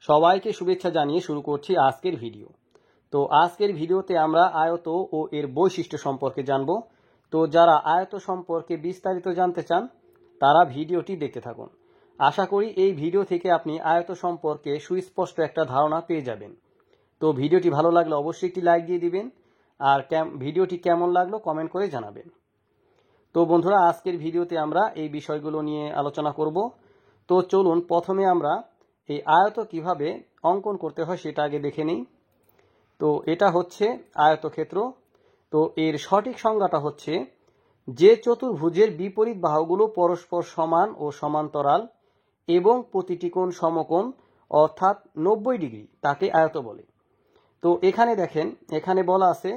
সবাইকে শুভেচ্ছা জানিয়ে শুরু করছি আজকের ভিডিও। তো আজকের ভিডিওতে আমরা আয়ত ও এর বৈশিষ্ট্য সম্পর্কে জানব। তো যারা আয়ত সম্পর্কে বিস্তারিত জানতে চান তারা ভিডিওটি দেখতে থাকুন। আশা করি এই ভিডিও থেকে আপনি আয়ত সম্পর্কে সুস্পষ্ট একটা ধারণা পেয়ে যাবেন। তো ভিডিওটি ভালো লাগলে অবশ্যই একটি লাইক দিয়ে দিবেন, আর ভিডিওটি কেমন লাগলো কমেন্ট করে জানাবেন। তো বন্ধুরা, আজকের ভিডিওতে আমরা এই বিষয়গুলো নিয়ে আলোচনা করব। তো চলুন প্রথমে আমরা এই আয়ত কিভাবে অঙ্কন করতে হয় সেটা আগে দেখে নিই। তো এটা হচ্ছে আয়তক্ষেত্র। তো এর সঠিক সংজ্ঞাটা হচ্ছে যে চতুর্ভুজের বিপরীত বাহুগুলো পরস্পর সমান ও সমান্তরাল এবং প্রতিটি কোণ সমকোণ অর্থাৎ 90 ডিগ্রি তাকে আয়ত বলে। তো এখানে দেখেন, এখানে বলা আছে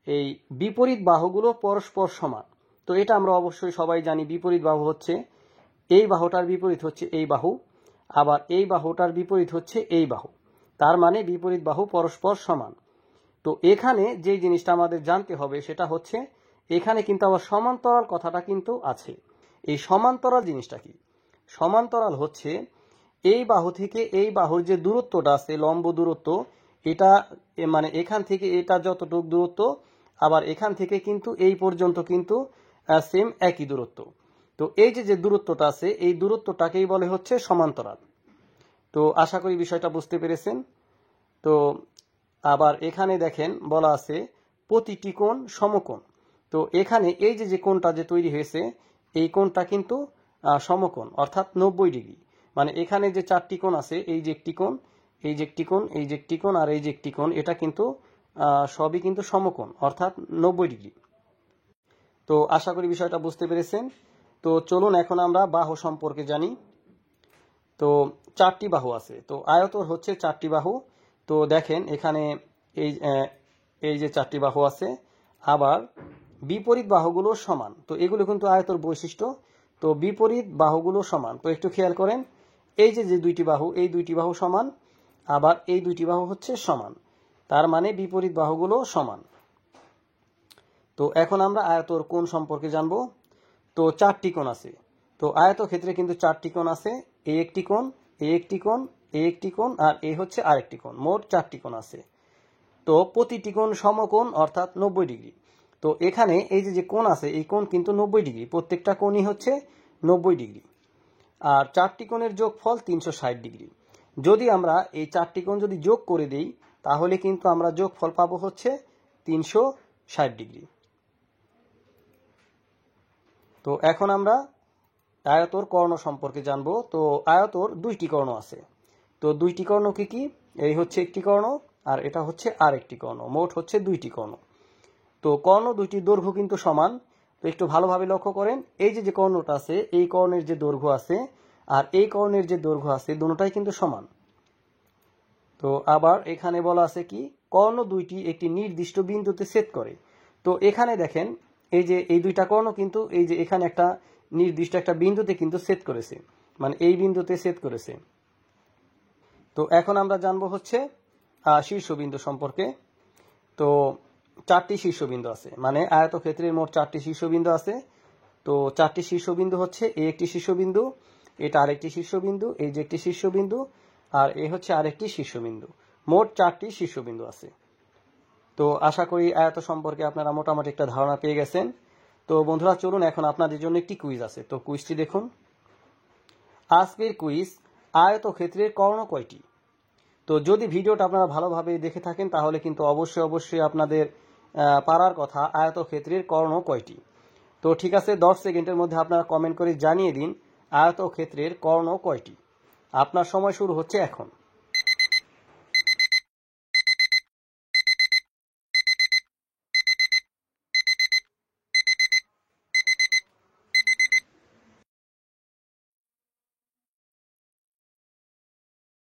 এই বিপরীত বাহুগুলো পরস্পর সমান। তো এটা আমরা অবশ্যই সবাই জানি, বিপরীত বাহু হচ্ছে এই বাহুটার বিপরীত হচ্ছে এই বাহু, আবার এই বাহুটার বিপরীত হচ্ছে এই বাহু। তার মানে বিপরীত বাহু পরস্পর সমান। তো এখানে যে জিনিসটা আমাদের জানতে হবে সেটা হচ্ছে এখানে কিন্তু আবার সমান্তরাল কথাটা কিন্তু আছে। এই সমান্তরাল জিনিসটা কি? সমান্তরাল হচ্ছে এই বাহু থেকে এই বাহুর যে দূরত্বটা আছে, লম্ব দূরত্ব, এটা মানে এখান থেকে এটা যতটুকু দূরত্ব, আবার এখান থেকে কিন্তু এই পর্যন্ত কিন্তু সেম একই দূরত্ব। তো এই যে দূরত্বটা আছে এই দূরত্বটাকেই বলে হচ্ছে সমান্তরাল। তো আশা করি বিষয়টা বুঝতে পেরেছেন। তো আবার এখানে দেখেন বলা আছে প্রতিটি কোণ সমকোণ। তো এখানে এই যে কোণটা যে তৈরি হয়েছে এই কোণটা কিন্তু সমকোণ অর্থাৎ 90 ডিগ্রি। মানে এখানে যে চারটি কোণ আছে, এই যে একটি কোণ, এই যে একটি কোণ, এই যে একটি কোণ আর এই যে একটি কোণ, এটা কিন্তু সবই কিন্তু সমকোণ অর্থাৎ 90 ডিগ্রি। তো আশা করি বিষয়টা বুঝতে পেরেছেন। তো চলুন এখন আমরা বাহু সম্পর্কে জানি। তো চারটি বাহু আছে। তো আয়তর হচ্ছে চারটি বাহু। তো দেখেন এখানে এই যে চারটি বাহু আছে, আবার বিপরীত বাহুগুলো সমান। তো এগুলো কিন্তু আয়তর বৈশিষ্ট্য। তো বিপরীত বাহুগুলো সমান। তো একটু খেয়াল করেন, এই যে দুইটি বাহু, এই দুইটি বাহু সমান, আবার এই দুইটি বাহু হচ্ছে সমান। তার মানে বিপরীত বাহুগুলো সমান। তো এখন আমরা আয়তর কোণ সম্পর্কে জানবো। তো চারটি কোণ আছে। তো আয়তক্ষেত্রে কিন্তু চারটি কোণ আছে, এই একটি কোণ, এই একটি কোণ, এই একটি কোণ আর এই হচ্ছে আরেকটি কোণ, মোট চারটি কোণ আছে। তো প্রতিটি কোণ সমকোণ অর্থাৎ 90 ডিগ্রি। তো এখানে এই যে কোণ আছে এই কোণ কিন্তু 90 ডিগ্রি, প্রত্যেকটা কোণই হচ্ছে 90 ডিগ্রি। আর চারটি কোণের যোগফল 360 ডিগ্রি। যদি আমরা এই চারটি কোণ যদি যোগ করে দিই তাহলে কিন্তু আমরা যোগফল পাবো হচ্ছে 360 ডিগ্রি। তো এখন আমরা আয়তর কর্ণ সম্পর্কে জানবো। তো আয়তর দুইটি কর্ণ আছে। তো দুইটি কর্ণ কি কি? এই হচ্ছে একটি কর্ণ আর এটা হচ্ছে আরেকটি কর্ণ, মোট হচ্ছে দুইটি কর্ণ। তো কর্ণ দুইটি দৈর্ঘ্য কিন্তু সমান। তো একটু ভালোভাবে লক্ষ্য করেন, এই যে কর্ণটা আছে এই কর্ণের যে দৈর্ঘ্য আছে আর এই কর্ণের যে দৈর্ঘ্য আছে দুটোটাই কিন্তু সমান। তো আবার এখানে বলা আছে কি, কর্ণ দুইটি একটি নির্দিষ্ট বিন্দুতে ছেদ করে। তো এখানে দেখেন এই দুইটা কর্ণ কিন্তু এই যে এখানে একটা নির্দিষ্ট একটা বিন্দুতে কিন্তু ছেদ করেছে, মানে এই বিন্দুতে ছেদ করেছে। তো এখন আমরা জানবো হচ্ছে শীর্ষবিন্দু সম্পর্কে। তো চারটি শীর্ষবিন্দু আছে, মানে আয়তক্ষেত্রের মোট চারটি শীর্ষবিন্দু আছে। তো চারটি শীর্ষবিন্দু হচ্ছে এই একটি শীর্ষবিন্দু, এটা আরেকটি শীর্ষবিন্দু, এই যে একটি শীর্ষবিন্দু আর এই হচ্ছে আরেকটি শীর্ষবিন্দু। মোট চারটি শীর্ষবিন্দু আছে। তো আশা করি আয়ত সম্পর্কে আপনারা মোটামুটি একটা ধারণা পেয়ে গেছেন। তো বন্ধুরা চলুন এখন আপনাদের জন্য একটি কুইজ আছে। তো কুইজটি দেখুন। আজকের কুইজ, আয়তক্ষেত্রের কর্ণ কয়টি? তো যদি ভিডিওটা আপনারা ভালোভাবে দেখে থাকেন তাহলে কিন্তু অবশ্যই আপনাদের পারার কথা আয়তক্ষেত্রের কর্ণ কয়টি। তো ঠিক আছে, 10 সেকেন্ডের মধ্যে আপনারা কমেন্ট করে জানিয়ে দিন আয়তক্ষেত্রের কর্ণ কয়টি। আপনার সময় শুরু হচ্ছে এখন।